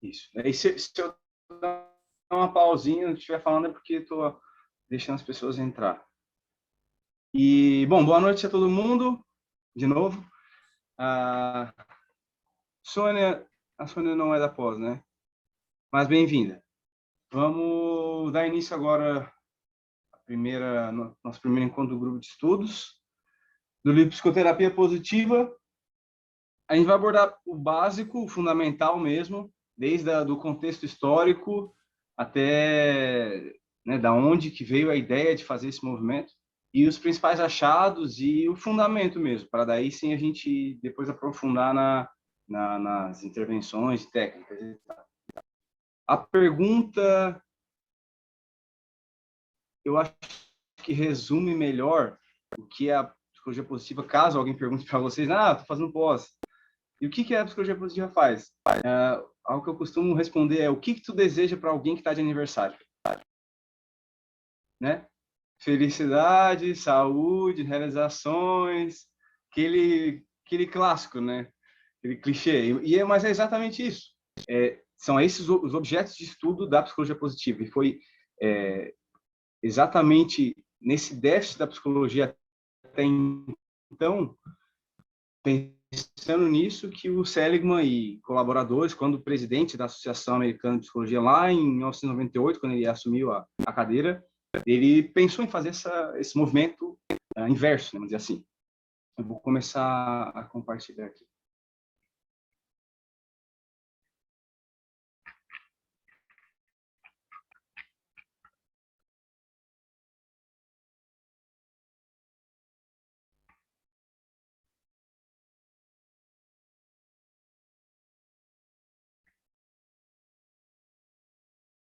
Isso. E se eu dar uma pausinha, não estiver falando é porque estou deixando as pessoas entrar. E, bom, boa noite a todo mundo, de novo. A Sônia, a Sônia não é da pós, né? Mas bem-vinda. Vamos dar início agora nosso primeiro encontro do grupo de estudos do livro Psicoterapia Positiva. A gente vai abordar o básico, o fundamental mesmo, desde do contexto histórico até, né, da onde que veio a ideia de fazer esse movimento e os principais achados e o fundamento mesmo, para daí sim a gente depois aprofundar nas intervenções técnicas e tal. A pergunta, eu acho que resume melhor o que é a psicologia positiva, caso alguém pergunte para vocês, estou fazendo pós. E o que a psicologia positiva faz? Algo que eu costumo responder é o que tu deseja para alguém que está de aniversário? Né? Felicidade, saúde, realizações, aquele clássico, né? Aquele clichê. Mas é exatamente isso. São esses os objetos de estudo da psicologia positiva. E foi exatamente nesse déficit da psicologia até então, pensando nisso, que o Seligman e colaboradores, quando presidente da Associação Americana de Psicologia, lá em 1998, quando ele assumiu a cadeira, ele pensou em fazer esse movimento inverso, vamos dizer assim. Eu vou começar a compartilhar aqui.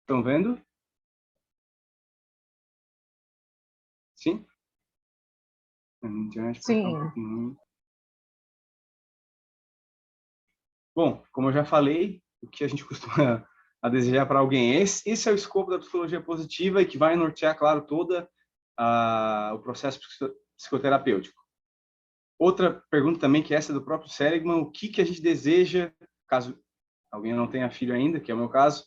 Estão vendo? Sim? A internet pode estar um Sim. pouquinho ruim. Bom, como eu já falei, o que a gente costuma a desejar para alguém. Esse é o escopo da psicologia positiva e que vai nortear, claro, todo o processo psicoterapêutico. Outra pergunta também, que é essa do próprio Seligman, o que a gente deseja, caso alguém não tenha filho ainda, que é o meu caso,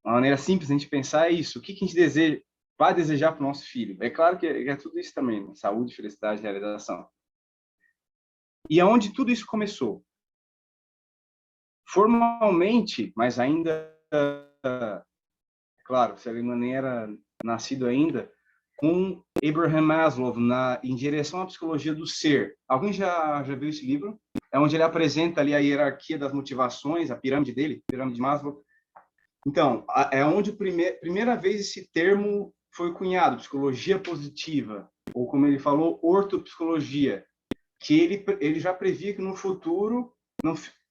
uma maneira simples de a gente pensar é isso, o que a gente deseja, vai desejar para o nosso filho? É claro que é tudo isso também, né? Saúde, felicidade, realização. E aonde tudo isso começou? Formalmente, mas ainda, claro, Seligman nem era nascido ainda, com Abraham Maslow em direção à psicologia do ser. Alguém já viu esse livro? É onde ele apresenta ali a hierarquia das motivações, a pirâmide dele, pirâmide de Maslow. Então, é onde primeira vez esse termo foi cunhado, psicologia positiva, ou como ele falou, ortopsicologia, que ele já previa que no futuro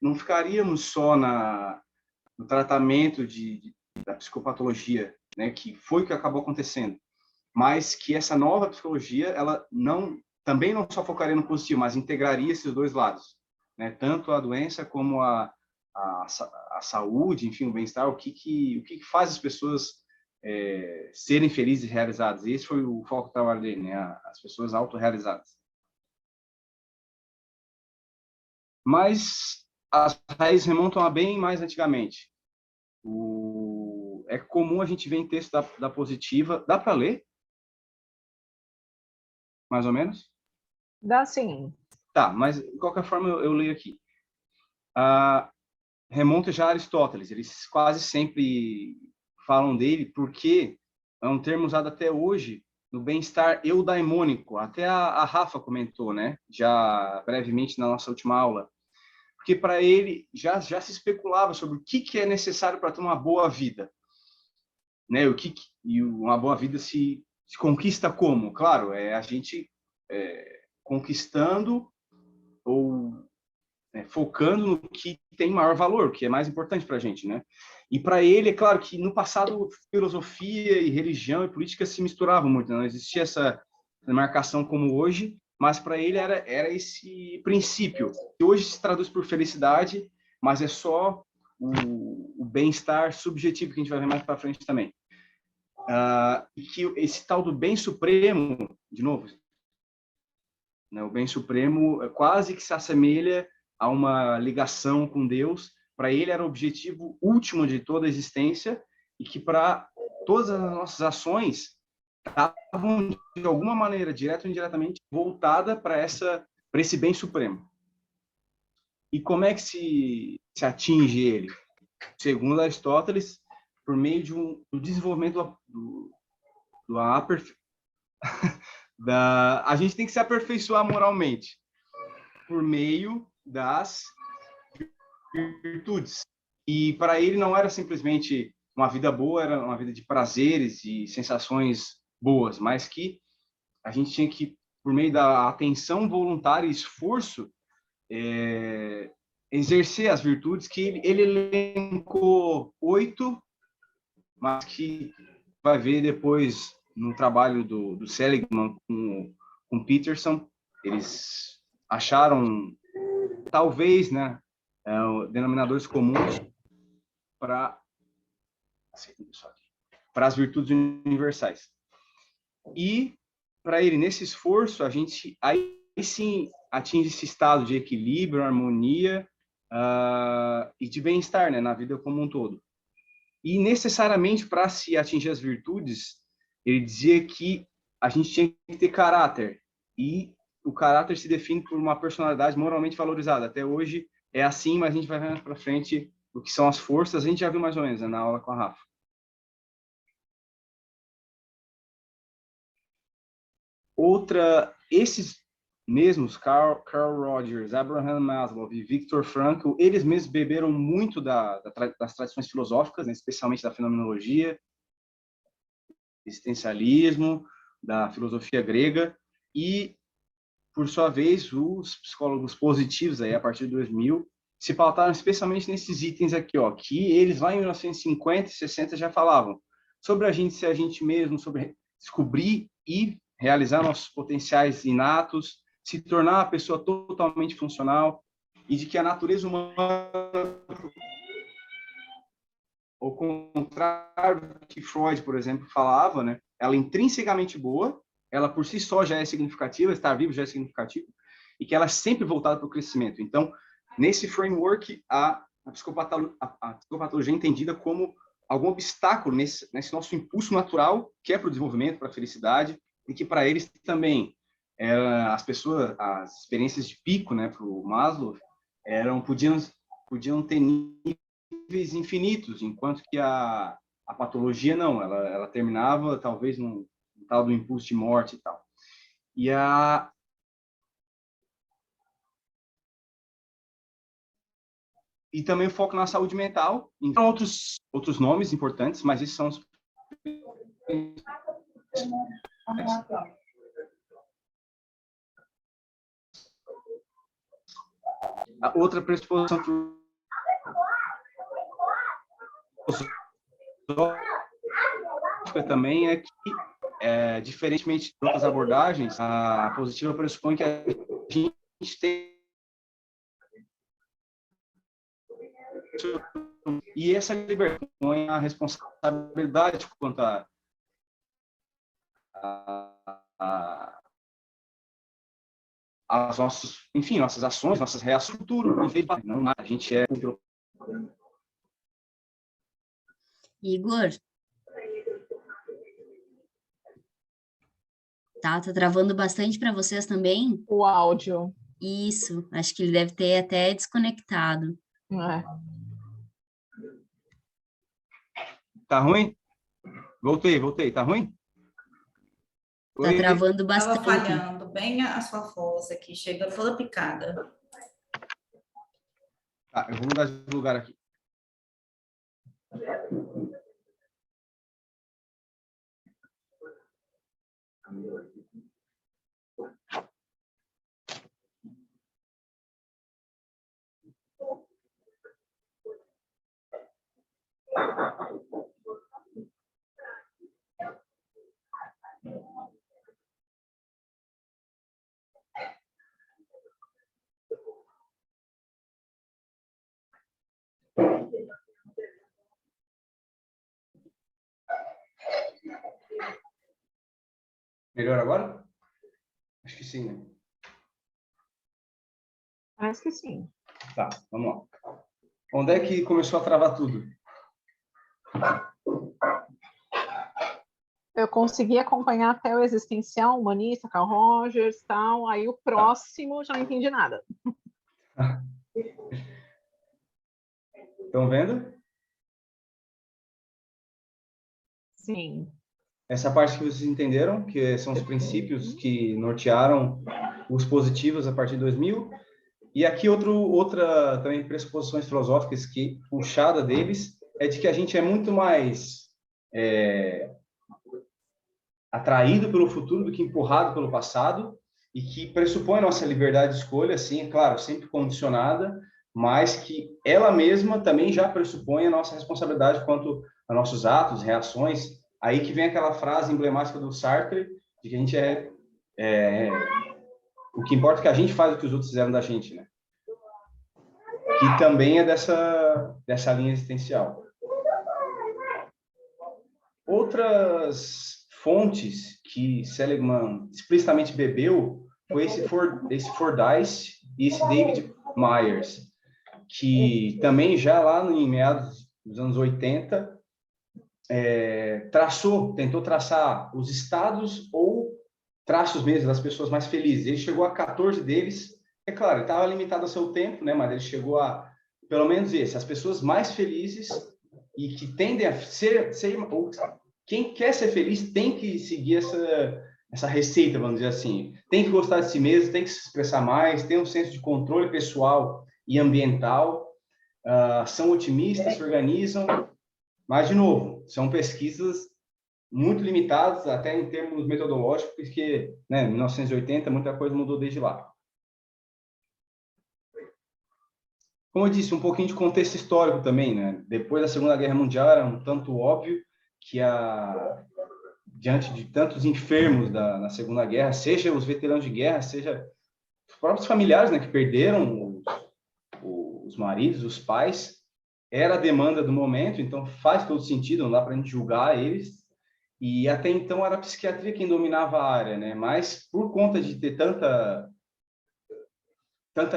não ficaríamos só no tratamento da psicopatologia, né, que foi o que acabou acontecendo, mas que essa nova psicologia, ela também não só focaria no positivo, mas integraria esses dois lados, né, tanto a doença como a saúde, enfim, o bem-estar, o que faz as pessoas serem felizes e realizadas. E esse foi o foco do trabalho dele, né, as pessoas autorrealizadas. Mas as raízes remontam a bem mais antigamente. É comum a gente ver em texto da positiva. Dá para ler? Mais ou menos? Dá sim. Tá, mas de qualquer forma eu leio aqui. Remonta já a Aristóteles. Eles quase sempre falam dele porque é um termo usado até hoje no bem-estar eudaimônico. Até a Rafa comentou, né? Já brevemente na nossa última aula. Porque para ele já se especulava sobre o que é necessário para ter uma boa vida, né? E uma boa vida se conquista como? Claro, é a gente conquistando ou focando no que tem maior valor, o que é mais importante para a gente, né? E para ele, é claro que no passado filosofia e religião e política se misturavam muito, não existia essa demarcação como hoje, mas para ele era esse princípio, que hoje se traduz por felicidade, mas é só o bem-estar subjetivo que a gente vai ver mais para frente também. E que esse tal do bem supremo, de novo, né, o bem supremo quase que se assemelha a uma ligação com Deus, para ele era o objetivo último de toda a existência e que para todas as nossas ações estavam, de alguma maneira, direto ou indiretamente, voltada para esse bem supremo. E como é que se atinge ele? Segundo Aristóteles, por meio do desenvolvimento a gente tem que se aperfeiçoar moralmente por meio das virtudes. E para ele não era simplesmente uma vida boa, era uma vida de prazeres e sensações boas, mas que a gente tinha que, por meio da atenção voluntária e esforço, exercer as virtudes que ele elencou 8, mas que vai ver depois no trabalho do Seligman com Peterson, eles acharam talvez, né, denominadores comuns para as virtudes universais. E para ele, nesse esforço, a gente aí sim atinge esse estado de equilíbrio, harmonia e de bem-estar, né, na vida como um todo. E necessariamente para se atingir as virtudes, ele dizia que a gente tinha que ter caráter, e o caráter se define por uma personalidade moralmente valorizada. Até hoje é assim, mas a gente vai ver para frente o que são as forças, a gente já viu mais ou menos, né, na aula com a Rafa. Esses mesmos, Carl Rogers, Abraham Maslow e Viktor Frankl, eles mesmos beberam muito das tradições filosóficas, né, especialmente da fenomenologia, existencialismo, da filosofia grega, e, por sua vez, os psicólogos positivos, aí, a partir de 2000, se pautaram especialmente nesses itens aqui, ó, que eles lá em 1950 e 60 já falavam sobre a gente ser a gente mesmo, sobre descobrir e realizar nossos potenciais inatos, se tornar uma pessoa totalmente funcional, e de que a natureza humana, ao contrário do que Freud, por exemplo, falava, né, ela é intrinsecamente boa, ela por si só já é significativa, estar vivo já é significativo, e que ela é sempre voltada para o crescimento. Então, nesse framework, a psicopatologia é entendida como algum obstáculo nesse nosso impulso natural, que é para o desenvolvimento, para a felicidade, e que para eles também, as pessoas, as experiências de pico, né, para o Maslow, podiam ter níveis infinitos, enquanto que a patologia não, ela terminava talvez no tal do impulso de morte e tal. E também o foco na saúde mental. Então, outros nomes importantes, mas esses são os... A outra pressuposição também é que, diferentemente de outras abordagens, a positiva pressupõe que a gente tem... E essa liberdade põe a responsabilidade quanto as nossas ações, nossas reações, futuro, não, a gente é... Igor? Tá travando bastante para vocês também? O áudio. Isso, acho que ele deve ter até desconectado. É. Tá ruim? Voltei. Tá ruim? Tá travando bastante. Estava falhando bem a sua voz aqui, chegando toda picada. Tá, eu vou mudar de lugar aqui. Melhor agora? Acho que sim, né? Parece que sim. Tá, vamos lá. Onde é que começou a travar tudo? Eu consegui acompanhar até o existencial, humanista, Carl Rogers, tal. Aí o próximo já não entendi nada. Estão vendo? Sim. Essa parte que vocês entenderam, que são os princípios que nortearam os positivos a partir de 2000. E aqui outra também pressuposições filosóficas que puxada deles é de que a gente é muito mais atraído pelo futuro do que empurrado pelo passado, e que pressupõe a nossa liberdade de escolha, sim, é claro, sempre condicionada, mas que ela mesma também já pressupõe a nossa responsabilidade quanto a nossos atos, reações. Aí que vem aquela frase emblemática do Sartre, de que a gente o que importa é que a gente faz o que os outros fizeram da gente, né? Que também é dessa linha existencial. Outras fontes que Seligman explicitamente bebeu foi esse Fordyce e esse David Myers, que também já lá em meados dos anos 80 tentou traçar os estados ou traços mesmo das pessoas mais felizes. Ele chegou a 14 deles. É claro, ele estava limitado ao seu tempo, né? Mas ele chegou a, pelo menos as pessoas mais felizes e que tendem a ser quem quer ser feliz tem que seguir essa receita, vamos dizer assim. Tem que gostar de si mesmo, tem que se expressar mais, tem um senso de controle pessoal e ambiental, são otimistas, se organizam, mas, de novo, são pesquisas muito limitadas, até em termos metodológicos, porque, né, em 1980, muita coisa mudou desde lá. Como eu disse, um pouquinho de contexto histórico também, né? Depois da Segunda Guerra Mundial, era um tanto óbvio que diante de tantos enfermos na Segunda Guerra, seja os veteranos de guerra, seja os próprios familiares, né, que perderam os maridos, os pais, era a demanda do momento, então faz todo sentido, não dá para a gente julgar eles. E até então era a psiquiatria quem dominava a área, né? Mas por conta de ter tanta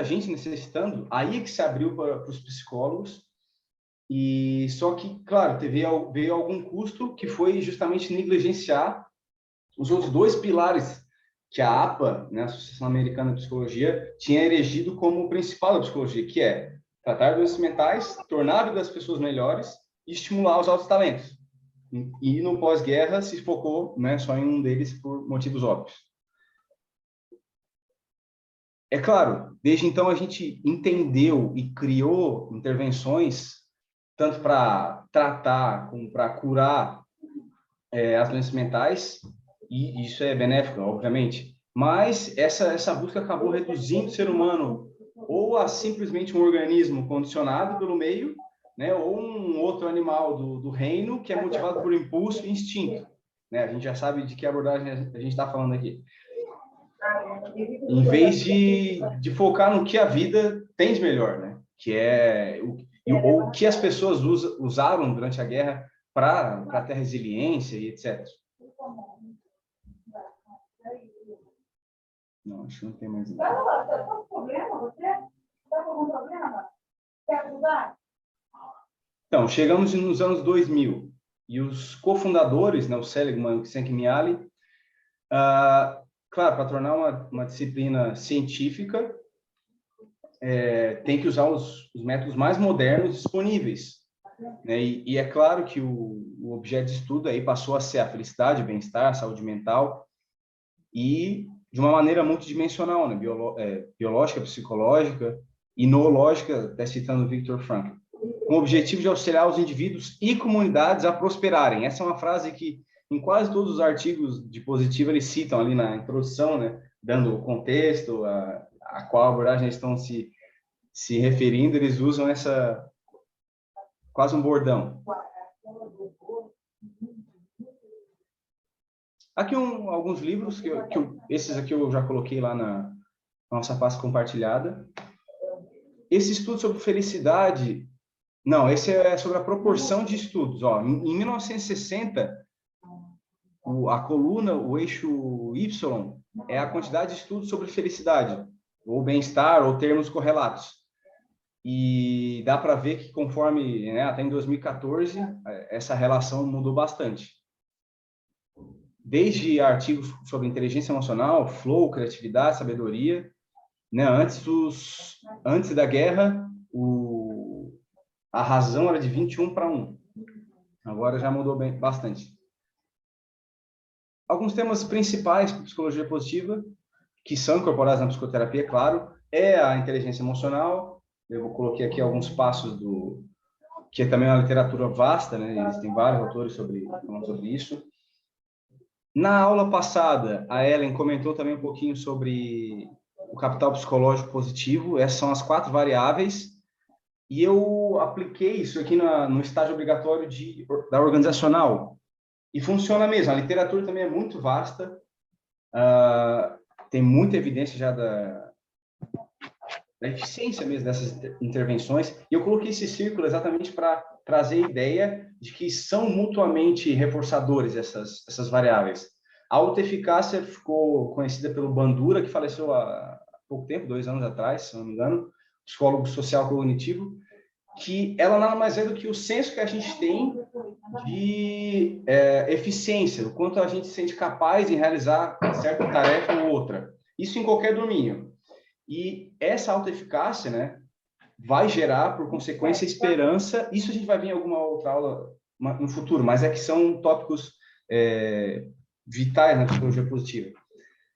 gente necessitando, aí que se abriu para os psicólogos. E só que, claro, veio algum custo que foi justamente negligenciar os outros dois pilares que a APA, né, a Associação Americana de Psicologia, tinha erigido como principal da psicologia, que é tratar doenças mentais, tornar a vida das pessoas melhores e estimular os altos talentos. E no pós-guerra se focou, né, só em um deles por motivos óbvios. É claro, desde então a gente entendeu e criou intervenções tanto para tratar como para curar as doenças mentais, e isso é benéfico, obviamente. Mas essa busca acabou reduzindo o ser humano ou a simplesmente um organismo condicionado pelo meio, né, ou um outro animal do reino que é motivado por impulso e instinto. Né? A gente já sabe de que abordagem a gente está falando aqui. Em vez de focar no que a vida tem de melhor, né? Que é o que as pessoas usaram durante a guerra para ter resiliência e etc. Não, acho que não tem mais nada. Está com algum problema, você? Está com algum problema? Quer ajudar? Então, chegamos nos anos 2000 e os cofundadores, né, o Seligman e o Csikszentmihalyi, claro, para tornar uma disciplina científica, tem que usar os métodos mais modernos disponíveis. Né? E é claro que o objeto de estudo aí passou a ser a felicidade, o bem-estar, a saúde mental, e de uma maneira multidimensional, né? Biológica, psicológica e noológica, até citando Viktor Frankl, com o objetivo de auxiliar os indivíduos e comunidades a prosperarem. Essa é uma frase que, em quase todos os artigos de positivo, eles citam ali na introdução, né? Dando o contexto, a qual abordagem eles estão se referindo, eles usam quase um bordão. Aqui alguns livros, esses aqui eu já coloquei lá na nossa pasta compartilhada. Esse estudo sobre felicidade, não, esse é sobre a proporção de estudos. Ó, em 1960, a coluna, o eixo Y, é a quantidade de estudos sobre felicidade, ou bem-estar, ou termos correlatos. e dá para ver que conforme, né, até em 2014, essa relação mudou bastante. Desde artigos sobre inteligência emocional, flow, criatividade, sabedoria, né, antes da guerra, a razão era de 21-1. Agora já mudou bastante. Alguns temas principais para psicologia positiva, que são incorporados na psicoterapia, claro, é a inteligência emocional. Eu coloquei aqui alguns passos que é também uma literatura vasta, né? Existem vários autores falando sobre isso. Na aula passada, a Ellen comentou também um pouquinho sobre o capital psicológico positivo. Essas são as 4 variáveis. E eu apliquei isso aqui no estágio obrigatório da organizacional. E funciona mesmo. A literatura também é muito vasta. Tem muita evidência já da eficiência mesmo dessas intervenções. E eu coloquei esse círculo exatamente para trazer a ideia de que são mutuamente reforçadores essas variáveis. A autoeficácia ficou conhecida pelo Bandura, que faleceu há pouco tempo, 2 anos atrás, se não me engano, psicólogo social cognitivo, que ela nada mais é do que o senso que a gente tem de eficiência, o quanto a gente se sente capaz de realizar certa tarefa ou outra. Isso em qualquer domínio. E essa autoeficácia, né, vai gerar, por consequência, esperança. Isso a gente vai ver em alguma outra aula no futuro, mas é que são tópicos vitais na psicologia positiva.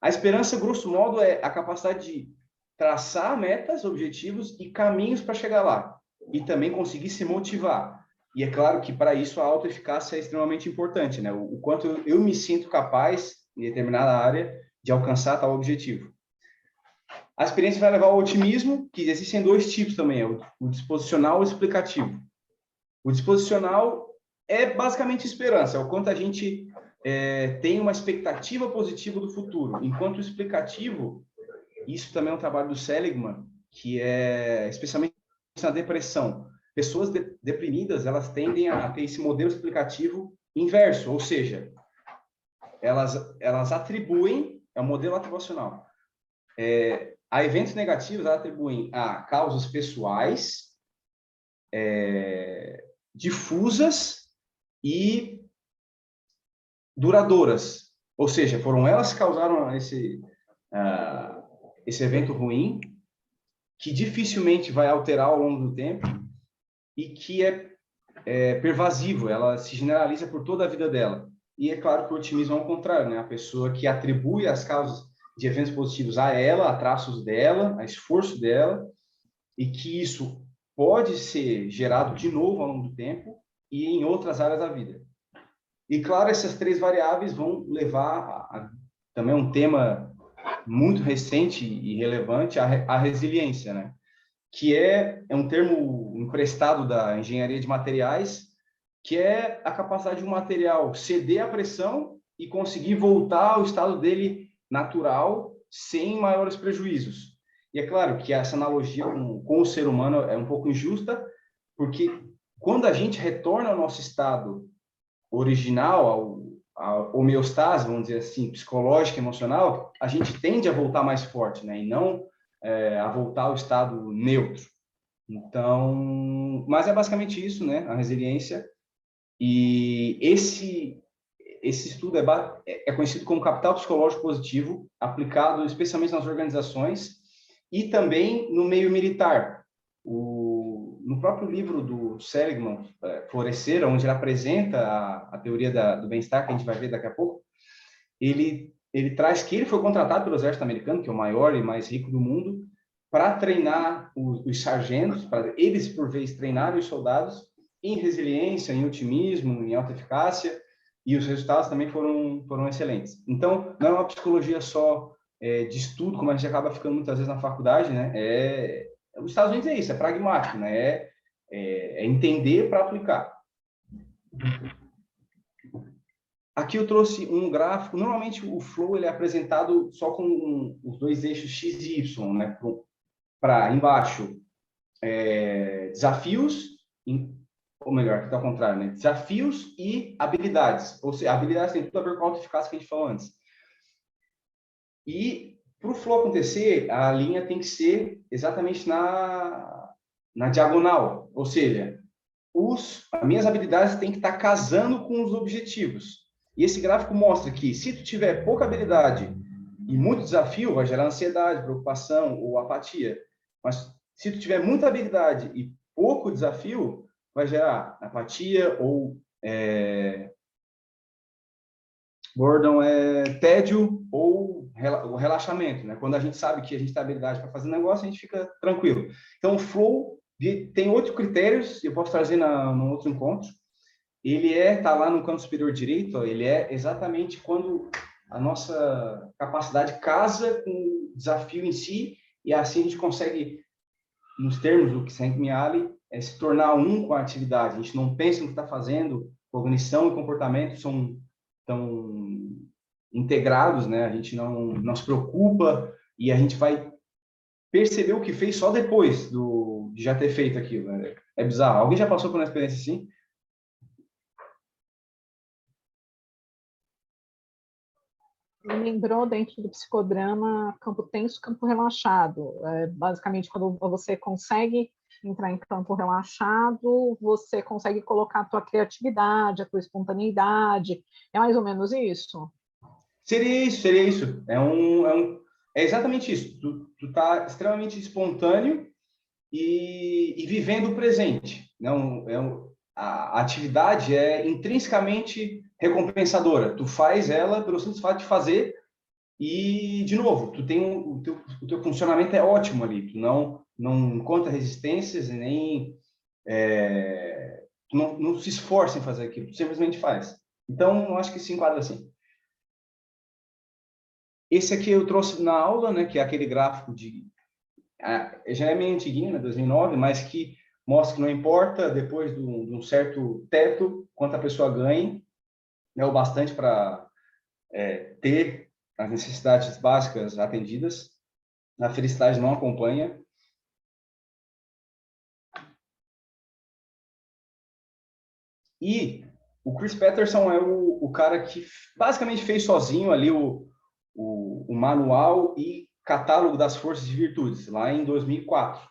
A esperança, grosso modo, é a capacidade de traçar metas, objetivos e caminhos para chegar lá. E também conseguir se motivar. E é claro que, para isso, a autoeficácia é extremamente importante, né? O quanto eu me sinto capaz, em determinada área, de alcançar tal objetivo. A experiência vai levar ao otimismo, que existem 2 tipos também, o disposicional e o explicativo. O disposicional é basicamente esperança, é o quanto a gente tem uma expectativa positiva do futuro. Enquanto o explicativo, isso também é um trabalho do Seligman, que é especialmente na depressão. Pessoas deprimidas, elas tendem a ter esse modelo explicativo inverso, ou seja, elas atribuem, é um modelo atribucional, a eventos negativos, elas atribuem a causas pessoais, difusas e duradouras. Ou seja, foram elas que causaram esse evento ruim, que dificilmente vai alterar ao longo do tempo e que é pervasivo, ela se generaliza por toda a vida dela. E é claro que o otimismo é o contrário, né? A pessoa que atribui as causas de eventos positivos a ela, a traços dela, a esforço dela, e que isso pode ser gerado de novo ao longo do tempo e em outras áreas da vida. E, claro, essas 3 variáveis vão levar também um tema muito recente e relevante, a resiliência, né? Que é um termo emprestado da engenharia de materiais, que é a capacidade de um material ceder à pressão e conseguir voltar ao estado dele natural, sem maiores prejuízos. E é claro que essa analogia com o ser humano é um pouco injusta, porque quando a gente retorna ao nosso estado original, a homeostase, vamos dizer assim, psicológica, emocional, a gente tende a voltar mais forte, né? E não a voltar ao estado neutro. Então, mas é basicamente isso, né? A resiliência. E esse estudo é conhecido como capital psicológico positivo, aplicado especialmente nas organizações e também no meio militar. No próprio livro do Seligman, Florescer, onde ele apresenta a teoria do bem-estar, que a gente vai ver daqui a pouco, ele traz que ele foi contratado pelo exército americano, que é o maior e mais rico do mundo, para treinar os sargentos, para eles, por vez, treinarem os soldados em resiliência, em otimismo, em autoeficácia, e os resultados também foram excelentes. Então, não é uma psicologia só de estudo, como a gente acaba ficando muitas vezes na faculdade, né? Os Estados Unidos é isso, é pragmático, né? É entender para aplicar. Aqui eu trouxe um gráfico. Normalmente o flow ele é apresentado só com os 2 eixos x e y, né? Para embaixo desafios, ou melhor, aqui está ao contrário, né? Desafios e habilidades. Ou seja, habilidades tem tudo a ver com a autoeficácia que a gente falou antes. E para o flow acontecer, a linha tem que ser exatamente na diagonal, ou seja, as minhas habilidades têm que estar casando com os objetivos. E esse gráfico mostra que se tu tiver pouca habilidade e muito desafio, vai gerar ansiedade, preocupação ou apatia. Mas se tu tiver muita habilidade e pouco desafio, vai gerar apatia ou boredom, tédio ou relaxamento, né? Quando a gente sabe que a gente tem habilidade para fazer negócio, a gente fica tranquilo. Então, o flow tem 8 critérios, eu posso trazer no outro encontro. Ele tá lá no canto superior direito, ó, ele é exatamente quando a nossa capacidade casa com o desafio em si, e assim a gente consegue, nos termos do Csikszentmihalyi, se tornar um com a atividade. A gente não pensa no que está fazendo, cognição e comportamento são tão integrados, né? A gente não se preocupa e a gente vai perceber o que fez só depois de já ter feito aquilo, né? É bizarro. Alguém já passou por uma experiência assim? Me lembrou dentro do psicodrama campo tenso, campo relaxado. Basicamente, quando você consegue entrar em campo relaxado, você consegue colocar a tua criatividade, a tua espontaneidade. É mais ou menos isso? Seria isso. É exatamente isso. Tu tá extremamente espontâneo e vivendo o presente. Não, a atividade é intrinsecamente recompensadora. Tu faz ela pelo simples fato de fazer e, de novo, tu tem o teu funcionamento é ótimo ali. Tu não encontra resistências e nem tu não se esforça em fazer aquilo. Tu simplesmente faz. Então, eu acho que se enquadra assim. Esse aqui eu trouxe na aula, né, que é aquele gráfico já é meio antiguinho, né, 2009, mas que mostra que não importa, depois de um certo teto, quanto a pessoa ganhe, é o bastante para ter as necessidades básicas atendidas. A felicidade não acompanha. E o Chris Patterson é o cara que basicamente fez sozinho ali o manual e catálogo das forças e virtudes, lá em 2004.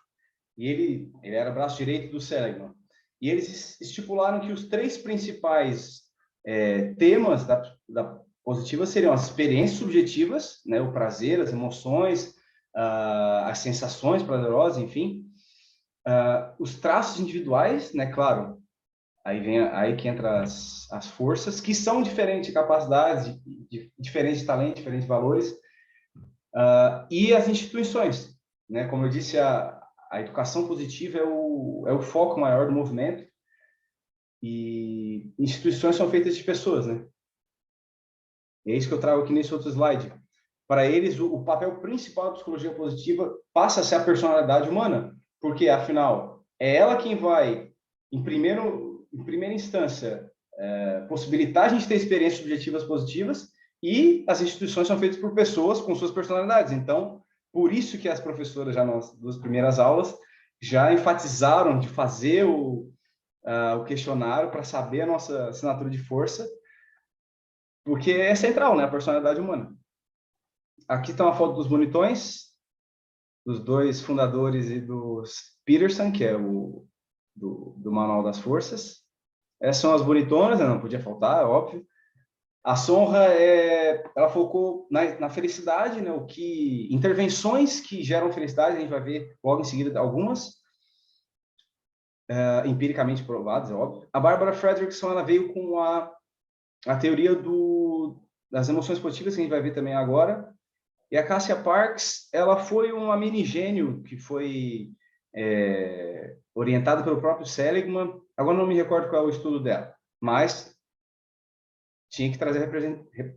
E ele era braço direito do Seligman. E eles estipularam que os 3 principais temas da positiva seriam as experiências subjetivas, né, o prazer, as emoções, as sensações prazerosas, enfim, os traços individuais, né, claro, aí que entra as forças, que são diferentes capacidades, diferentes talentos, diferentes valores, e as instituições, né, como eu disse, a educação positiva é o foco maior do movimento, e instituições são feitas de pessoas, né? É isso que eu trago aqui nesse outro slide. Para eles, o papel principal da psicologia positiva passa a ser a personalidade humana, porque, afinal, é ela quem vai, em primeira instância, possibilitar a gente ter experiências subjetivas positivas, e as instituições são feitas por pessoas com suas personalidades. Então, por isso que as professoras, já nas 2 primeiras aulas, já enfatizaram de fazer o questionário para saber a nossa assinatura de força, porque é central, né, a personalidade humana. Aqui está uma foto dos bonitões, dos 2 fundadores e dos Peterson, que é do Manual das Forças. Essas são as bonitonas, né, não podia faltar, é óbvio. A Sonra, ela focou na felicidade, né, intervenções que geram felicidade, a gente vai ver logo em seguida algumas, empiricamente provadas, é óbvio. A Barbara Fredrickson, ela veio com a teoria das emoções positivas, que a gente vai ver também agora. E a Cássia Parks, ela foi uma mini gênio que foi orientada pelo próprio Seligman. Agora não me recordo qual é o estudo dela, mas tinha que trazer a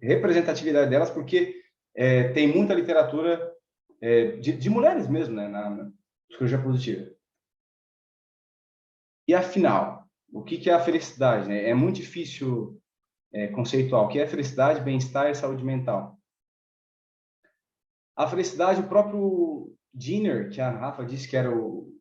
representatividade delas, porque tem muita literatura de mulheres mesmo, né, na psicologia positiva. E afinal, o que é a felicidade, né? É muito difícil conceitual. O que é felicidade, bem-estar e saúde mental? A felicidade, o próprio Dinner, que a Rafa disse que era o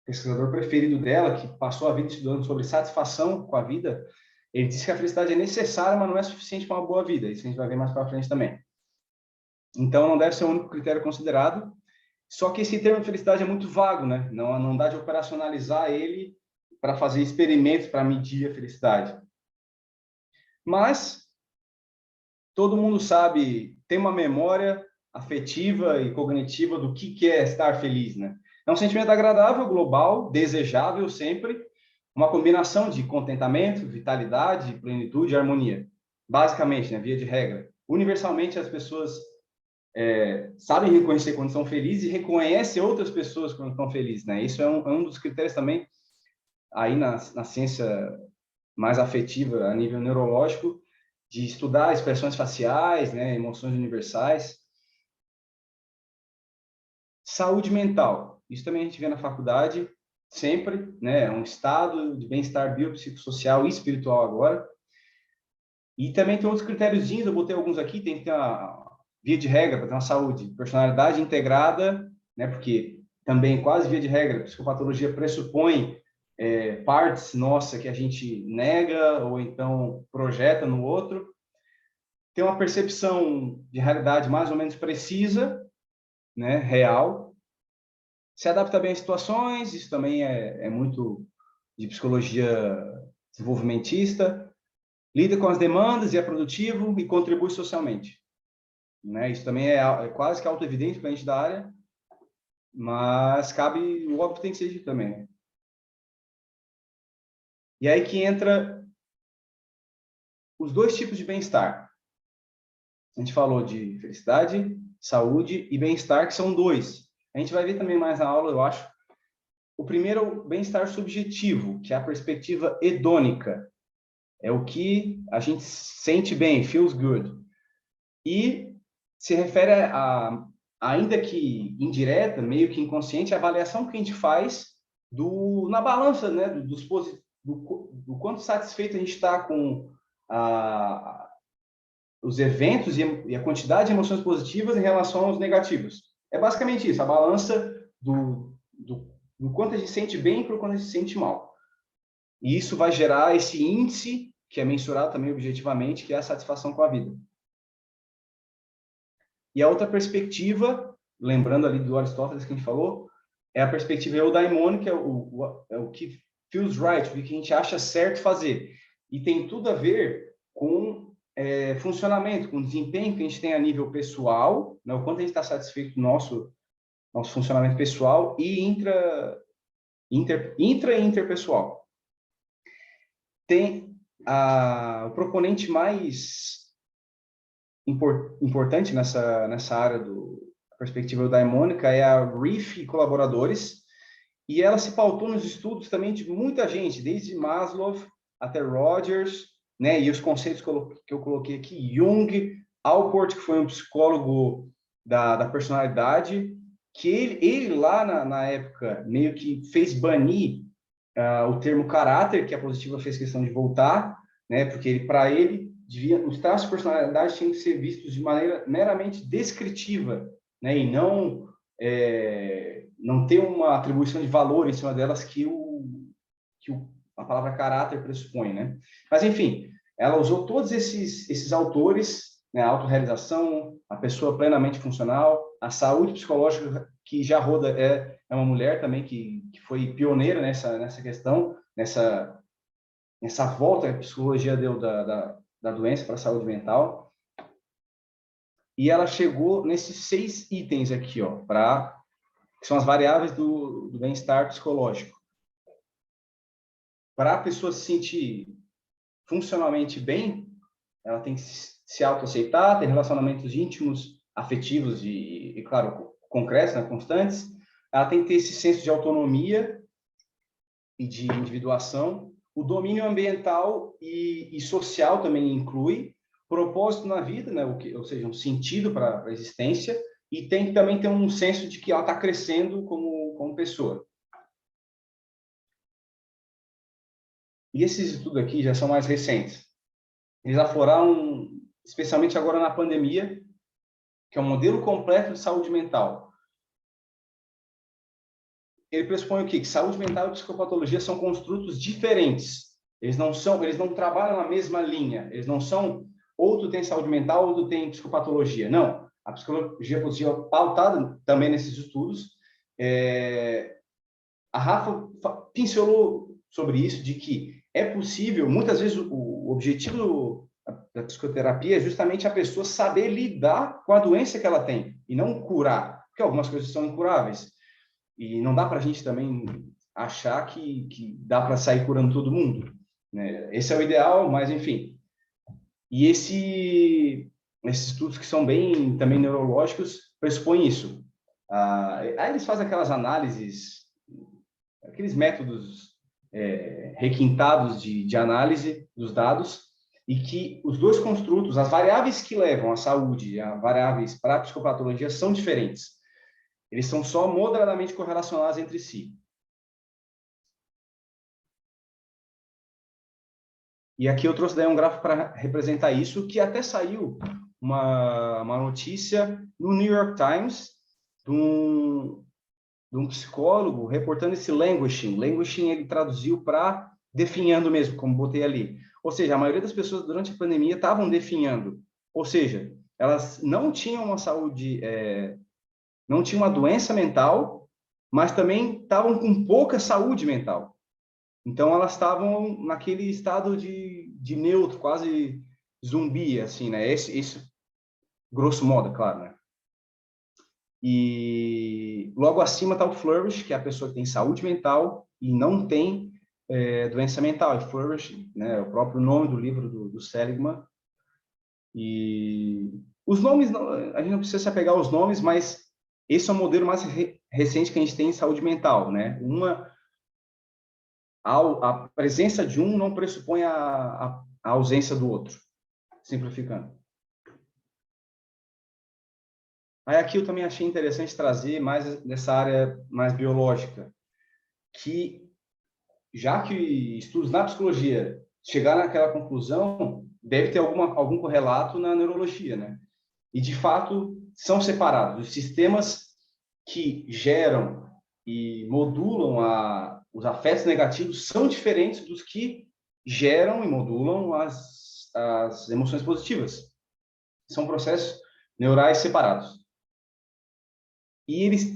pesquisador preferido dela, que passou a vida estudando sobre satisfação com a vida, ele disse que a felicidade é necessária, mas não é suficiente para uma boa vida. Isso a gente vai ver mais para frente também. Então, não deve ser o único critério considerado. Só que esse termo felicidade é muito vago, né? Não dá de operacionalizar ele para fazer experimentos para medir a felicidade. Mas todo mundo sabe, tem uma memória afetiva e cognitiva do que é estar feliz, né? É um sentimento agradável, global, desejável sempre, uma combinação de contentamento, vitalidade, plenitude e harmonia. Basicamente, né, via de regra. Universalmente, as pessoas sabem reconhecer quando estão felizes e reconhecem outras pessoas quando estão felizes, né? Isso é um dos critérios também aí na ciência mais afetiva, a nível neurológico, de estudar expressões faciais, né, emoções universais. Saúde mental, isso também a gente vê na faculdade, sempre, né, é um estado de bem-estar biopsicossocial e espiritual agora. E também tem outros critérios, eu botei alguns aqui, tem que ter uma via de regra para ter uma saúde, personalidade integrada, né, porque também quase via de regra, psicopatologia pressupõe partes nossa que a gente nega ou então projeta no outro. Tem uma percepção de realidade mais ou menos precisa, né, real. Se adapta bem às situações, isso também é muito de psicologia desenvolvimentista. Lida com as demandas e é produtivo e contribui socialmente, né? Isso também é quase que auto-evidente para a gente da área, mas cabe, o óbvio tem que ser dito também, né? E aí que entra os dois tipos de bem-estar. A gente falou de felicidade, saúde e bem-estar, que são dois. A gente vai ver também mais na aula, eu acho. O primeiro é o bem-estar subjetivo, que é a perspectiva hedônica. É o que a gente sente bem, feels good. E se refere ainda que indireta, meio que inconsciente, a avaliação que a gente faz na balança, né, do quanto satisfeito a gente está com os eventos e a quantidade de emoções positivas em relação aos negativos. É basicamente isso, a balança do quanto a gente se sente bem para o quanto a gente se sente mal. E isso vai gerar esse índice, que é mensurado também objetivamente, que é a satisfação com a vida. E a outra perspectiva, lembrando ali do Aristóteles que a gente falou, é a perspectiva eudaimônica, é o que feels right, o que a gente acha certo fazer. E tem tudo a ver com funcionamento, com desempenho que a gente tem a nível pessoal, né, o quanto a gente está satisfeito com o nosso funcionamento pessoal e intra e interpessoal. Tem o proponente mais importante nessa área da perspectiva eudaimônica é a Reef e colaboradores, e ela se pautou nos estudos também de muita gente, desde Maslow até Rogers, né, e os conceitos que eu coloquei aqui, Jung, Alport, que foi um psicólogo da personalidade, que ele lá na época meio que fez banir o termo caráter, que a Positiva fez questão de voltar, né, porque para ele os traços de personalidade tinham que ser vistos de maneira meramente descritiva, né, e não ter uma atribuição de valor em cima delas que a palavra caráter pressupõe, né? Mas, enfim, ela usou todos esses autores, né, a autorrealização, a pessoa plenamente funcional, a saúde psicológica, que já roda, é uma mulher também que foi pioneira nessa questão, nessa volta que a psicologia deu da doença para a saúde mental. E ela chegou nesses 6 itens aqui, ó, que são as variáveis do bem-estar psicológico. Para a pessoa se sentir funcionalmente bem, ela tem que se autoaceitar, ter relacionamentos íntimos, afetivos e claro, concretos, né, constantes. Ela tem que ter esse senso de autonomia e de individuação. O domínio ambiental e social também inclui propósito na vida, né, ou seja, um sentido para a existência, e tem que também ter um senso de que ela está crescendo como pessoa. E esses estudos aqui já são mais recentes. Eles afloraram, especialmente agora na pandemia, que é um modelo completo de saúde mental. Ele pressupõe o quê? Que saúde mental e psicopatologia são construtos diferentes. Eles não trabalham na mesma linha. Eles não são, ou tu tem saúde mental, ou tu tem psicopatologia. Não. a psicologia positiva pautada também nesses estudos. A Rafa pincelou sobre isso, de que é possível, muitas vezes o objetivo da psicoterapia é justamente a pessoa saber lidar com a doença que ela tem, e não curar, porque algumas coisas são incuráveis. E não dá para a gente também achar que dá para sair curando todo mundo, né? Esse é o ideal, mas enfim. E esses estudos que são bem também neurológicos pressupõem isso. Aí eles fazem aquelas análises, aqueles métodos requintados de análise dos dados, e que os dois construtos, as variáveis que levam à saúde, as variáveis para a psicopatologia, são diferentes. Eles são só moderadamente correlacionados entre si. E aqui eu trouxe daí um gráfico para representar isso, que até saiu uma notícia no New York Times de um psicólogo reportando esse languishing. Languishing ele traduziu para definhando mesmo, como botei ali. Ou seja, a maioria das pessoas durante a pandemia estavam definhando. Ou seja, elas não tinham uma saúde... não tinha uma doença mental, mas também estavam com pouca saúde mental. Então, elas estavam naquele estado de neutro, quase zumbi, assim, né? Esse grosso modo, claro, né? E logo acima está o flourish, que é a pessoa que tem saúde mental e não tem doença mental. E flourish, né, é o próprio nome do livro do Seligman. E os nomes, a gente não precisa se apegar aos nomes, mas esse é o modelo mais recente que a gente tem em saúde mental, né? A presença de um não pressupõe a ausência do outro, simplificando. Aí aqui eu também achei interessante trazer mais dessa área mais biológica, que já que estudos na psicologia chegaram naquela conclusão, deve ter algum correlato na neurologia, né? E, de fato, são separados. Os sistemas que geram e modulam os afetos negativos são diferentes dos que geram e modulam as emoções positivas. São processos neurais separados. E eles,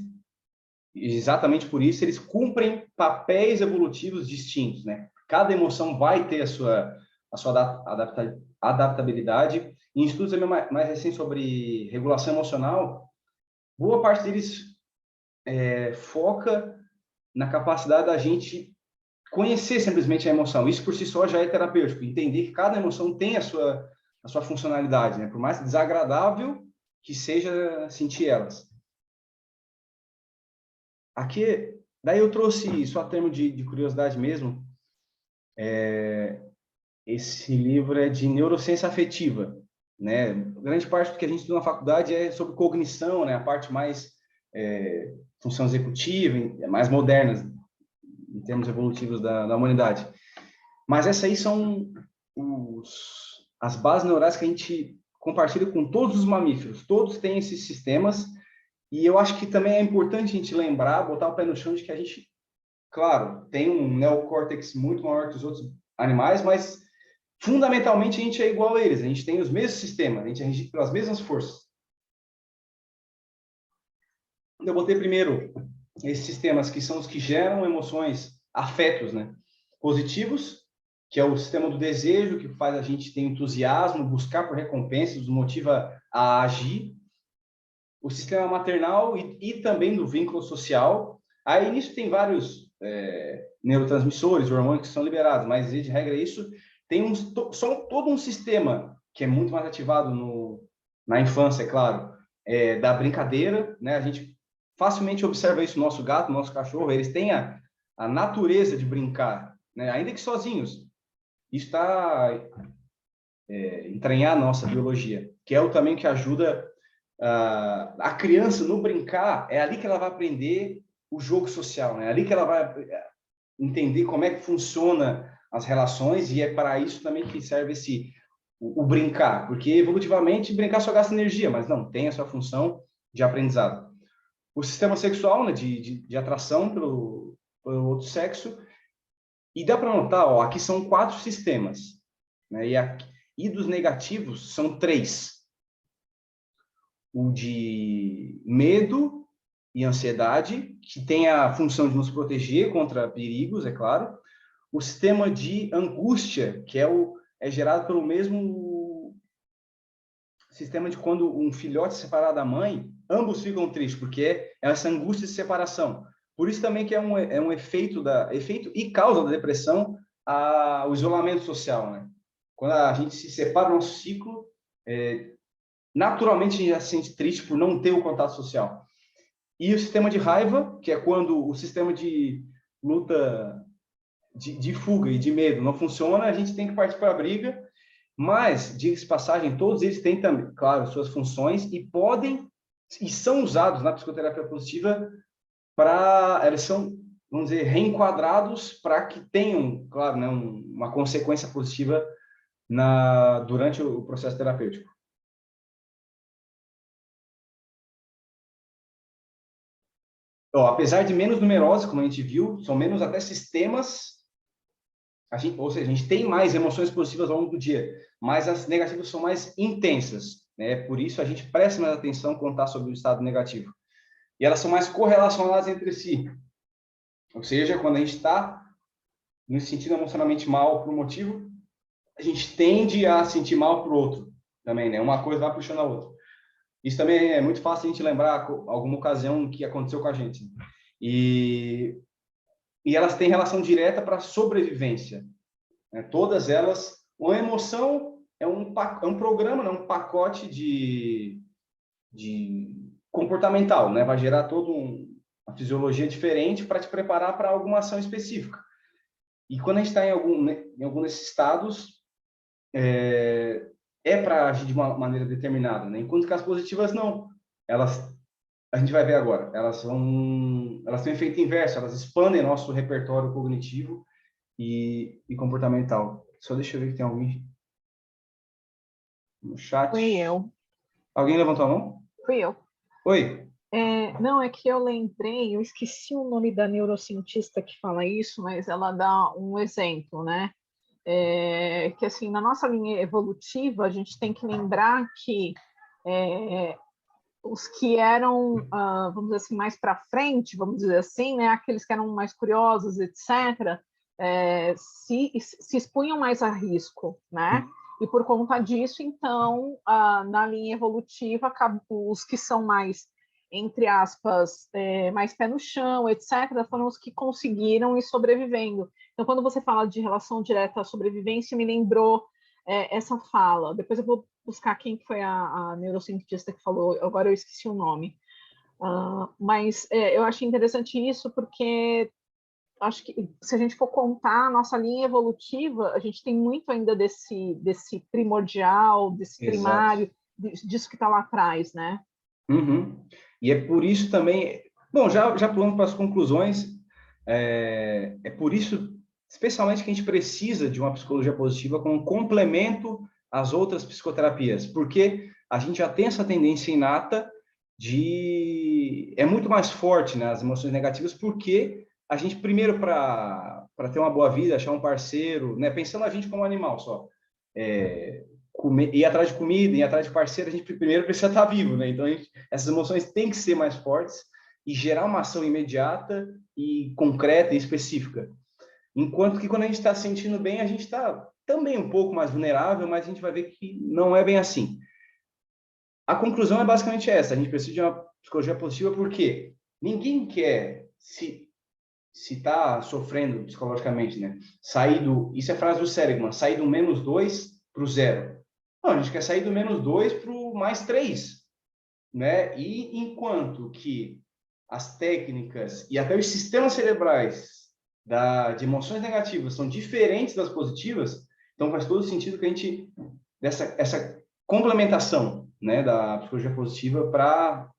exatamente por isso, eles cumprem papéis evolutivos distintos, né? Cada emoção vai ter a sua adaptabilidade. Em estudos mais recentes sobre regulação emocional, boa parte deles foca na capacidade da gente conhecer simplesmente a emoção. Isso por si só já é terapêutico. Entender que cada emoção tem a sua funcionalidade, né? Por mais desagradável que seja sentir elas. Aqui, daí eu trouxe, só a termo de curiosidade mesmo, esse livro é de neurociência afetiva, né? Grande parte do que a gente estuda na faculdade é sobre cognição, né? A parte mais função executiva, mais modernas, em termos evolutivos da humanidade. Mas essas aí são as bases neurais que a gente compartilha com todos os mamíferos. Todos têm esses sistemas. E eu acho que também é importante a gente lembrar, botar o pé no chão de que a gente, claro, tem um neocórtex muito maior que os outros animais, mas fundamentalmente a gente é igual a eles. A gente tem os mesmos sistemas, a gente é regido pelas mesmas forças. Eu botei primeiro esses sistemas que são os que geram emoções, afetos, né? Positivos, que é o sistema do desejo, que faz a gente ter entusiasmo, buscar por recompensas, nos motiva a agir. O sistema maternal e também do vínculo social. Aí nisso tem vários neurotransmissores, hormônios que são liberados, mas de regra isso tem todo um sistema que é muito mais ativado na infância, é claro, da brincadeira, né? A gente facilmente observa isso no nosso gato, no nosso cachorro, eles têm a natureza de brincar, né? Ainda que sozinhos. Isso está entranhar a nossa biologia, que é o também que ajuda a criança no brincar. É ali que ela vai aprender o jogo social, né? É ali que ela vai entender como é que funciona as relações, e é para isso também que serve o brincar, porque evolutivamente brincar só gasta energia, mas não, tem a sua função de aprendizado. O sistema sexual, né, de atração pelo outro sexo, e dá para notar, ó, aqui são 4 sistemas, né? E dos negativos são 3. o de medo e ansiedade, que tem a função de nos proteger contra perigos, é claro. O sistema de angústia, que é gerado pelo mesmo sistema de quando um filhote se separar da mãe, ambos ficam tristes, porque é essa angústia de separação. Por isso também que é um efeito e causa da depressão, o isolamento social, né? Quando a gente se separa do nosso ciclo, naturalmente a gente já se sente triste por não ter o contato social. E o sistema de raiva, que é quando o sistema de luta, de fuga e de medo não funciona, a gente tem que partir para a briga. Mas, diga-se de passagem, todos eles têm também, claro, suas funções e são usados na psicoterapia positiva eles são, vamos dizer, reenquadrados para que tenham, claro, né, uma consequência positiva durante o processo terapêutico. Apesar de menos numerosos, como a gente viu, são menos até sistemas, ou seja, a gente tem mais emoções positivas ao longo do dia, mas as negativas são mais intensas, né? Por isso a gente presta mais atenção quando está sobre o estado negativo. E elas são mais correlacionadas entre si. Ou seja, quando a gente está nos sentindo emocionalmente mal por um motivo, a gente tende a sentir mal por outro também, né? Uma coisa vai puxando a outra. Isso também é muito fácil a gente lembrar alguma ocasião que aconteceu com a gente. E elas têm relação direta para a sobrevivência, né? Todas elas, uma emoção é um programa, né? Um pacote de comportamental, né? Vai gerar toda uma fisiologia diferente para te preparar para alguma ação específica. E quando a gente está em algum desses estados, para agir de uma maneira determinada, né? Enquanto que as positivas não. A gente vai ver agora, elas têm um efeito inverso, elas expandem nosso repertório cognitivo e comportamental. Só deixa eu ver que tem alguém no chat. Fui eu. Alguém levantou a mão? Fui eu. Oi. Não, é que eu lembrei, eu esqueci o nome da neurocientista que fala isso, mas ela dá um exemplo, né? Que assim, na nossa linha evolutiva, a gente tem que lembrar que os que eram, vamos dizer assim, mais para frente, vamos dizer assim, né? Aqueles que eram mais curiosos, etc., se expunham mais a risco, né? E por conta disso, então, na linha evolutiva, os que são mais, entre aspas, mais pé no chão, etc., foram os que conseguiram ir sobrevivendo. Então, quando você fala de relação direta à sobrevivência, me lembrou essa fala. Depois eu vou buscar quem foi a neurocientista que falou, agora eu esqueci o nome. Mas eu achei interessante isso porque acho que se a gente for contar a nossa linha evolutiva, a gente tem muito ainda desse primordial, desse primário, disso que está lá atrás, né? Uhum. E é por isso também... Bom, já pulando para as conclusões, é por isso, especialmente, que a gente precisa de uma psicologia positiva como complemento às outras psicoterapias, porque a gente já tem essa tendência inata é muito mais forte, né, as emoções negativas, porque a gente, primeiro, para ter uma boa vida, achar um parceiro, né, pensando a gente como animal só, ir atrás de comida, ir atrás de parceiro, a gente primeiro precisa estar vivo, né? Então, essas emoções têm que ser mais fortes e gerar uma ação imediata e concreta e específica. Enquanto que quando a gente está se sentindo bem, a gente está também um pouco mais vulnerável, mas a gente vai ver que não é bem assim. A conclusão é basicamente essa: a gente precisa de uma psicologia positiva porque ninguém quer se está sofrendo psicologicamente, né? Isso é frase do Seligman, sair do -2 para o 0. Não, a gente quer sair do -2 para o +3, né? E enquanto que as técnicas e até os sistemas cerebrais de emoções negativas são diferentes das positivas, então faz todo sentido que a gente essa complementação, né, da psicologia positiva para a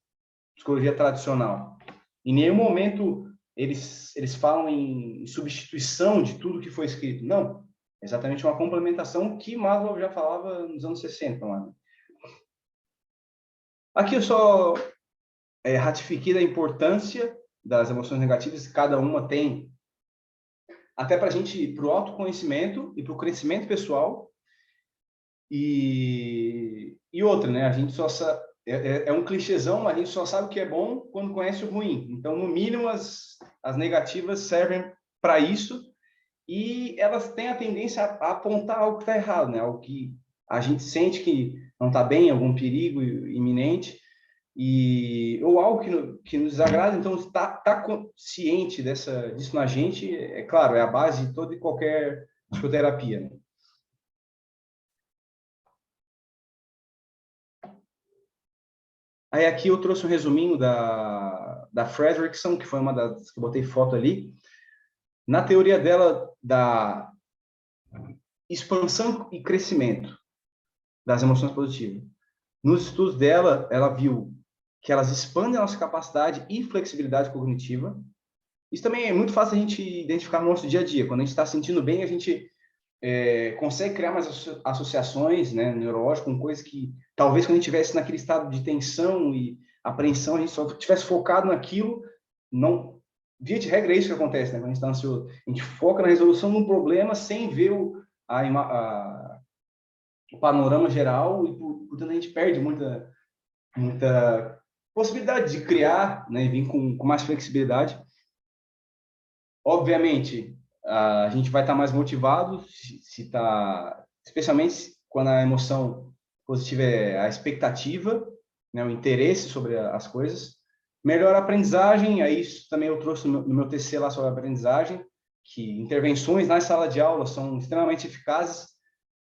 psicologia tradicional. Em nenhum momento eles falam em substituição de tudo que foi escrito. Não, é exatamente uma complementação que Maslow já falava nos anos 60. Lá. Aqui eu só ratifiquei a importância das emoções negativas, que cada uma tem, até para a gente ir para o autoconhecimento e para o crescimento pessoal. E outra, né? A gente é um clichêzão, mas a gente só sabe o que é bom quando conhece o ruim. Então, no mínimo, as negativas servem para isso, e elas têm a tendência a apontar algo que está errado, né? Algo que a gente sente que não está bem, algum perigo iminente, ou algo que nos desagrada. Então, tá consciente disso na gente, é claro, é a base de toda e qualquer psicoterapia, né? Aí aqui eu trouxe um resuminho da Fredrickson, que foi uma das que eu botei foto ali. Na teoria dela da expansão e crescimento das emoções positivas. Nos estudos dela, ela viu que elas expandem a nossa capacidade e flexibilidade cognitiva. Isso também é muito fácil a gente identificar no nosso dia a dia. Quando a gente está sentindo bem, a gente consegue criar mais associações, né, neurológicas, com coisas que talvez quando a gente estivesse naquele estado de tensão e apreensão, a gente só tivesse focado naquilo. Não, via de regra é isso que acontece, né? Quando a gente está ansioso, a gente foca na resolução de um problema sem ver o panorama geral, e portanto a gente perde muita possibilidade de criar, né, e vir com mais flexibilidade. Obviamente, a gente vai estar mais motivado se tá, especialmente quando a emoção positiva é a expectativa, né, o interesse sobre as coisas. Melhor aprendizagem, aí isso também eu trouxe no meu TCC lá sobre a aprendizagem, que intervenções na sala de aula são extremamente eficazes,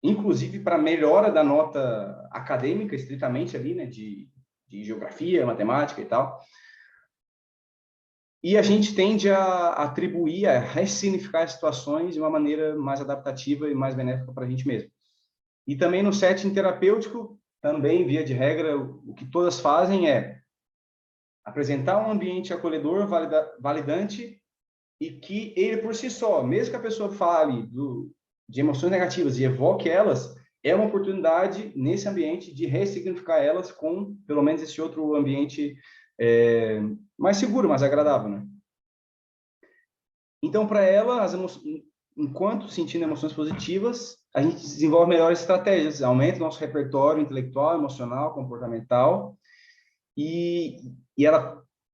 inclusive para melhora da nota acadêmica, estritamente ali, né, de geografia, matemática e tal. E a gente tende a atribuir, a ressignificar as situações de uma maneira mais adaptativa e mais benéfica para a gente mesmo. E também no setting terapêutico, também, via de regra, o que todas fazem é apresentar um ambiente acolhedor, validante, e que ele por si só, mesmo que a pessoa fale de emoções negativas e evoque elas, é uma oportunidade nesse ambiente de ressignificar elas com, pelo menos, esse outro ambiente mais seguro, mais agradável, né? Então, para ela, enquanto sentindo emoções positivas, a gente desenvolve melhores estratégias, aumenta o nosso repertório intelectual, emocional, comportamental, e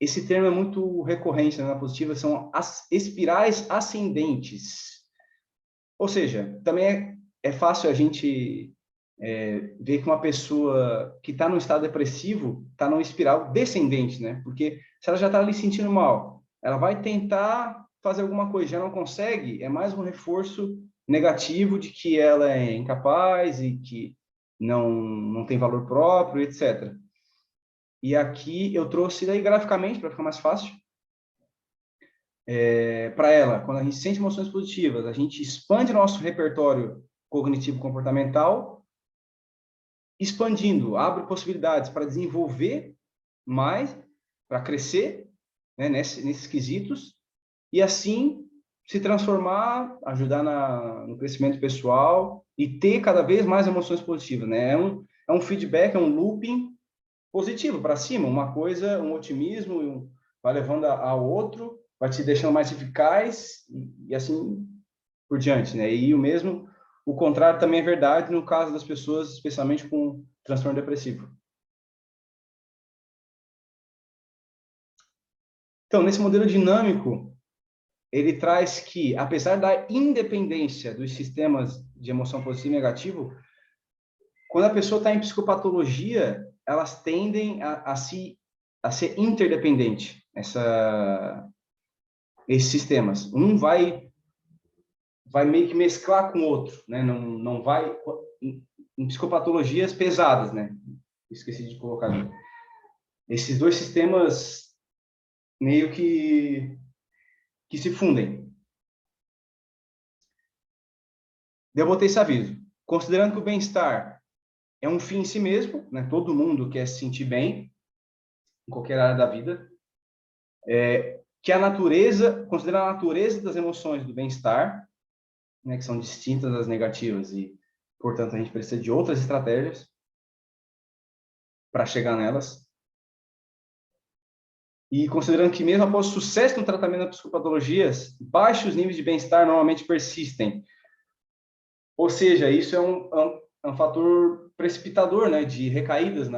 esse termo é muito recorrente na positiva, são as espirais ascendentes. Ou seja, também é fácil a gente ver que uma pessoa que está num estado depressivo está numa espiral descendente, né? Porque se ela já está ali sentindo mal, ela vai tentar fazer alguma coisa, já não consegue, é mais um reforço negativo de que ela é incapaz e que não tem valor próprio, etc. E aqui eu trouxe daí graficamente, para ficar mais fácil, para ela, quando a gente sente emoções positivas, a gente expande nosso repertório cognitivo comportamental, expandindo, abre possibilidades para desenvolver mais, para crescer, né, nesses quesitos, e assim se transformar, ajudar no crescimento pessoal e ter cada vez mais emoções positivas, né? É um feedback, é um looping positivo para cima, uma coisa, um otimismo, vai levando ao outro, vai te deixando mais eficaz e assim por diante, né? E o contrário também é verdade no caso das pessoas, especialmente com transtorno depressivo. Então, nesse modelo dinâmico, ele traz que, apesar da independência dos sistemas de emoção positiva e negativo, quando a pessoa está em psicopatologia, elas tendem a ser interdependentes, esses sistemas. Um vai meio que mesclar com o outro, né? Não vai em psicopatologias pesadas, né? Esqueci de colocar ali. Esses dois sistemas meio que se fundem. Eu botei esse aviso. Considerando que o bem-estar é um fim em si mesmo, né? Todo mundo quer se sentir bem em qualquer área da vida. Que a natureza, considerando a natureza das emoções do bem-estar, né, que são distintas das negativas e, portanto, a gente precisa de outras estratégias para chegar nelas. E considerando que mesmo após sucesso no tratamento das psicopatologias, baixos níveis de bem-estar normalmente persistem. Ou seja, isso é um fator precipitador, né, de recaídas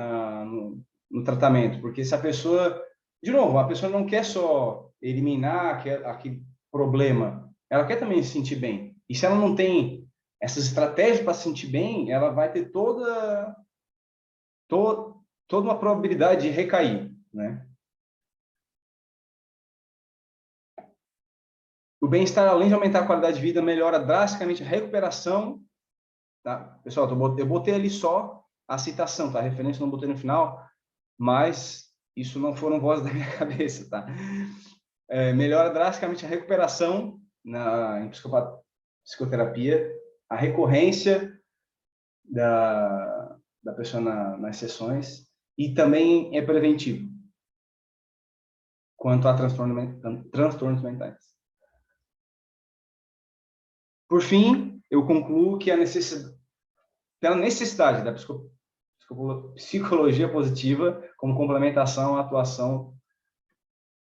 no tratamento, porque se a pessoa, de novo, a pessoa não quer só eliminar aquele problema, ela quer também se sentir bem. E se ela não tem essas estratégias para se sentir bem, ela vai ter toda uma probabilidade de recair, né? O bem-estar, além de aumentar a qualidade de vida, melhora drasticamente a recuperação. Tá? Pessoal, eu botei ali só a citação, tá? A referência eu não botei no final, mas isso não foram vozes da minha cabeça, tá? Melhora drasticamente a recuperação em psicoterapia, a recorrência da pessoa nas sessões, e também é preventivo quanto a transtornos mentais. Por fim, eu concluo que pela necessidade da psicologia positiva como complementação à atuação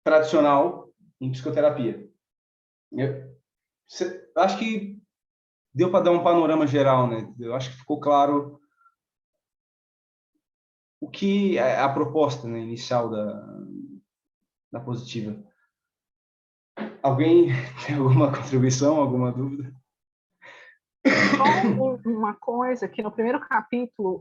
tradicional em psicoterapia. Acho que deu para dar um panorama geral, né? Eu acho que ficou claro o que é a proposta, né, inicial da positiva. Alguém tem alguma contribuição, alguma dúvida? Só uma coisa, que no primeiro capítulo,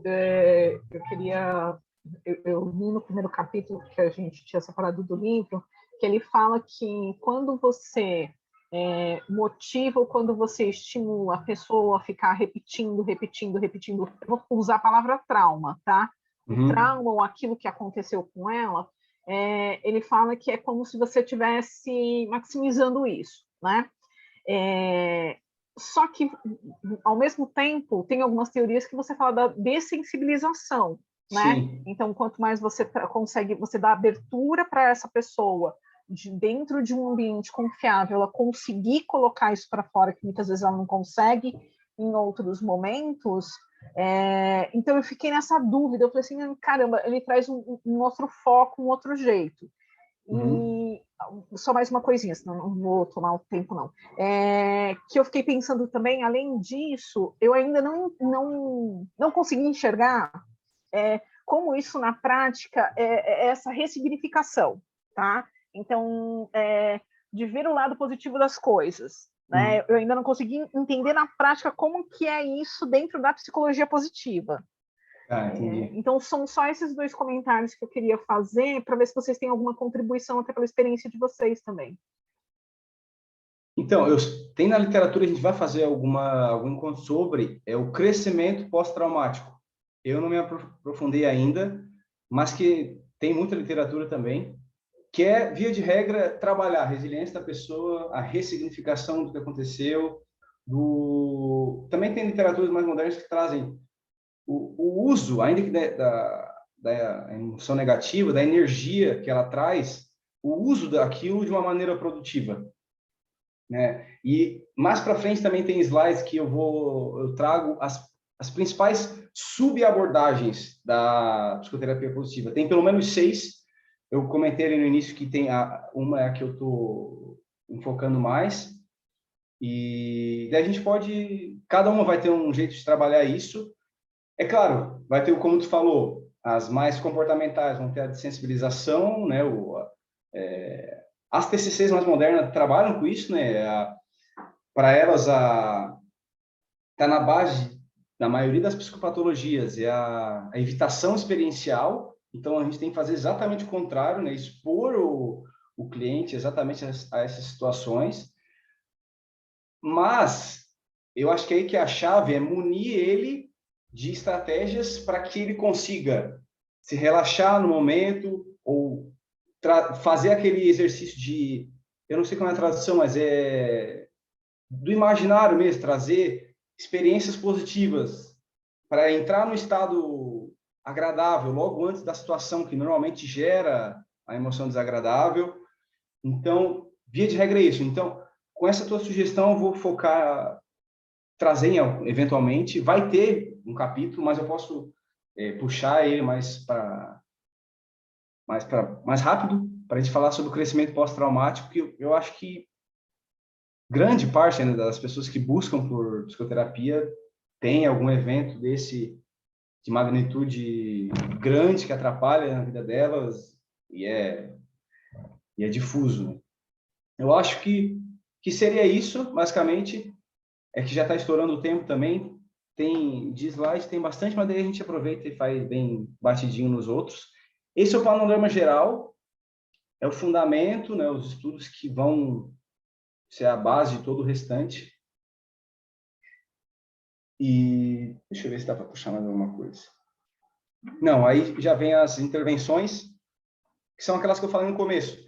eu li no primeiro capítulo que a gente tinha separado do livro, que ele fala que quando você motiva ou quando você estimula a pessoa a ficar repetindo, eu vou usar a palavra trauma, tá? O trauma ou aquilo que aconteceu com ela, ele fala que é como se você estivesse maximizando isso, né? Só que, ao mesmo tempo, tem algumas teorias que você fala da dessensibilização, né? Sim. Então, quanto mais você consegue, você dá abertura para essa pessoa, dentro de um ambiente confiável, ela conseguir colocar isso para fora, que muitas vezes ela não consegue em outros momentos. Então, eu fiquei nessa dúvida. Eu falei assim, caramba, ele traz um outro foco, um outro jeito. E só mais uma coisinha, senão não vou tomar o tempo, não. Que eu fiquei pensando também, além disso, eu ainda não consegui enxergar como isso na prática é essa ressignificação, tá? Então, de ver o lado positivo das coisas, né? Eu ainda não consegui entender na prática como que é isso dentro da psicologia positiva. Entendi. Então, são só esses dois comentários que eu queria fazer para ver se vocês têm alguma contribuição até pela experiência de vocês também. Então, tem na literatura, a gente vai fazer algum encontro sobre o crescimento pós-traumático. Eu não me aprofundei ainda, mas que tem muita literatura também, que é, via de regra, trabalhar a resiliência da pessoa, a ressignificação do que aconteceu. Também tem literaturas mais modernas que trazem o uso, ainda que da emoção negativa, da energia que ela traz, o uso daquilo de uma maneira produtiva, né? E mais para frente também tem slides que eu trago as principais subabordagens da psicoterapia positiva. Tem pelo menos 6. Eu comentei ali no início que tem uma é a que eu estou enfocando mais. E daí a gente cada uma vai ter um jeito de trabalhar isso. É claro, vai ter, como tu falou, as mais comportamentais vão ter a de sensibilização, né? As TCCs mais modernas trabalham com isso, né? Para elas, tá na base da maioria das psicopatologias, é a evitação experiencial. Então, a gente tem que fazer exatamente o contrário, né? Expor o cliente exatamente a essas situações. Mas, eu acho que aí que a chave é munir ele de estratégias para que ele consiga se relaxar no momento ou fazer aquele exercício de, eu não sei como é a tradução, mas do imaginário mesmo, trazer experiências positivas para entrar no estado agradável logo antes da situação que normalmente gera a emoção desagradável. Então, via de regra é isso. Então, com essa tua sugestão, eu vou focar, trazer eventualmente, vai ter um capítulo, mas eu posso puxar ele mais rápido para a gente falar sobre o crescimento pós-traumático, que eu acho que grande parte, né, das pessoas que buscam por psicoterapia tem algum evento desse de magnitude grande que atrapalha na vida delas e é difuso, né? Eu acho que seria isso, basicamente, é que já está estourando o tempo também, de slide, tem bastante, mas daí a gente aproveita e faz bem batidinho nos outros. Esse é o panorama geral, é o fundamento, né, os estudos que vão ser a base de todo o restante. E deixa eu ver se dá para puxar mais alguma coisa. Não, aí já vem as intervenções, que são aquelas que eu falei no começo.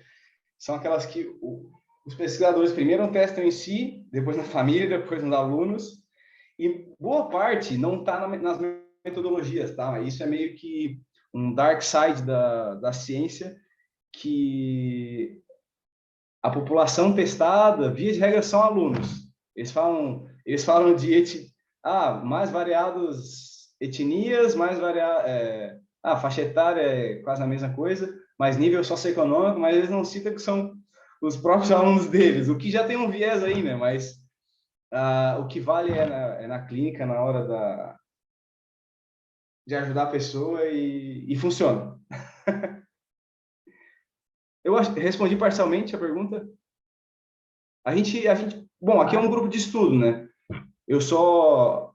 São aquelas que os pesquisadores primeiro testam em si, depois na família, depois nos alunos, e boa parte não está nas metodologias, tá? Isso é meio que um dark side da ciência, que a população testada, via de regra, são alunos. Eles falam de mais variadas etnias, faixa etária é quase a mesma coisa, mas nível socioeconômico, mas eles não citam que são os próprios alunos deles, o que já tem um viés aí, né? Mas o que vale é na clínica, na hora de ajudar a pessoa e funciona. Eu respondi parcialmente a pergunta. Bom, aqui é um grupo de estudo, né? Eu só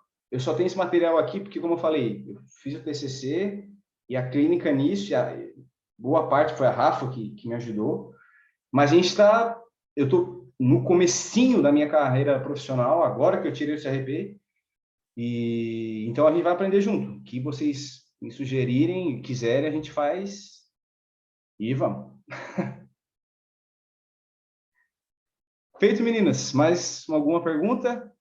tenho esse material aqui porque, como eu falei, eu fiz o TCC e a clínica nisso, boa parte foi a Rafa que me ajudou, mas eu estou no comecinho da minha carreira profissional, agora que eu tirei o CRP, e então a gente vai aprender junto. O que vocês me sugerirem, quiserem, a gente faz e vamos. Feito, meninas. Mais alguma pergunta?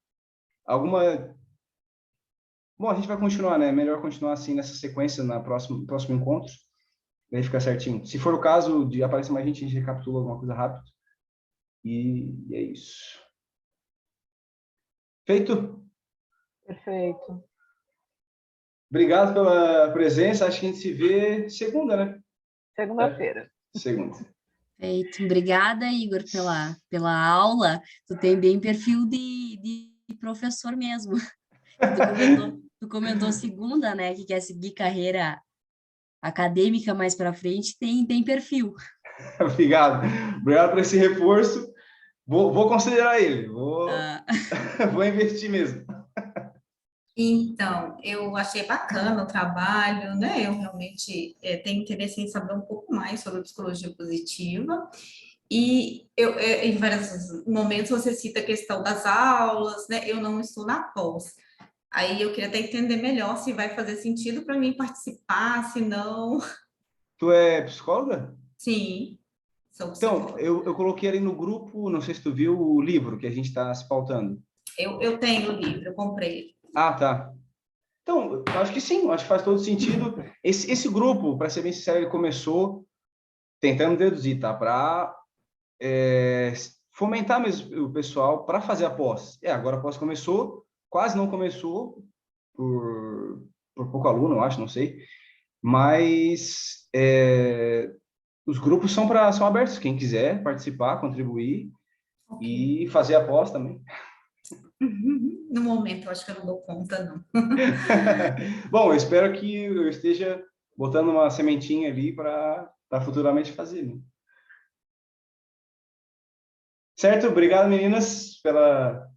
Bom, a gente vai continuar, né? Melhor continuar assim nessa sequência no próximo encontro. Daí fica certinho. Se for o caso de aparecer mais gente, a gente recapitula alguma coisa rápido. E é isso. Feito? Perfeito. Obrigado pela presença. Acho que a gente se vê segunda, né? Segunda-feira. Segunda. Feito. Obrigada, Igor, pela aula. Tu tem bem perfil de professor mesmo. Tu comentou segunda, né, que quer seguir carreira acadêmica mais para frente, tem perfil. Obrigado. Obrigado por esse reforço. Vou considerar ele. Vou investir mesmo. Então, eu achei bacana o trabalho, né? Eu realmente tenho interesse em saber um pouco mais sobre psicologia positiva. E em vários momentos você cita a questão das aulas, né? Eu não estou na pós. Aí eu queria até entender melhor se vai fazer sentido para mim participar, se não. Tu é psicóloga? Sim, sou Então, psicóloga. eu coloquei ali no grupo, não sei se tu viu o livro que a gente está se pautando. Eu tenho o livro, eu comprei ele. Ah, tá. Então, eu acho que sim, eu acho que faz todo sentido. Esse grupo, para ser bem sincero, ele começou tentando deduzir, tá? Para fomentar mesmo o pessoal para fazer a pós. Agora a pós começou, quase não começou, por pouco aluno, eu acho, não sei. Mas os grupos são abertos, quem quiser participar, contribuir e fazer a pós também. No momento, eu acho que eu não dou conta, não. Bom, eu espero que eu esteja botando uma sementinha ali para futuramente fazer, né? Certo? Obrigado, meninas, pela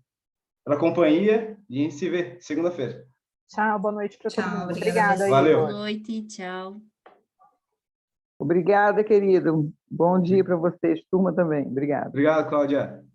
companhia e a gente se vê segunda-feira. Tchau, boa noite para todo Tchau, mundo. obrigada a Obrigada, você. Valeu. Boa Igor. noite, tchau. Obrigada, querido. Bom dia para vocês, turma também. Obrigado. Obrigado, Cláudia.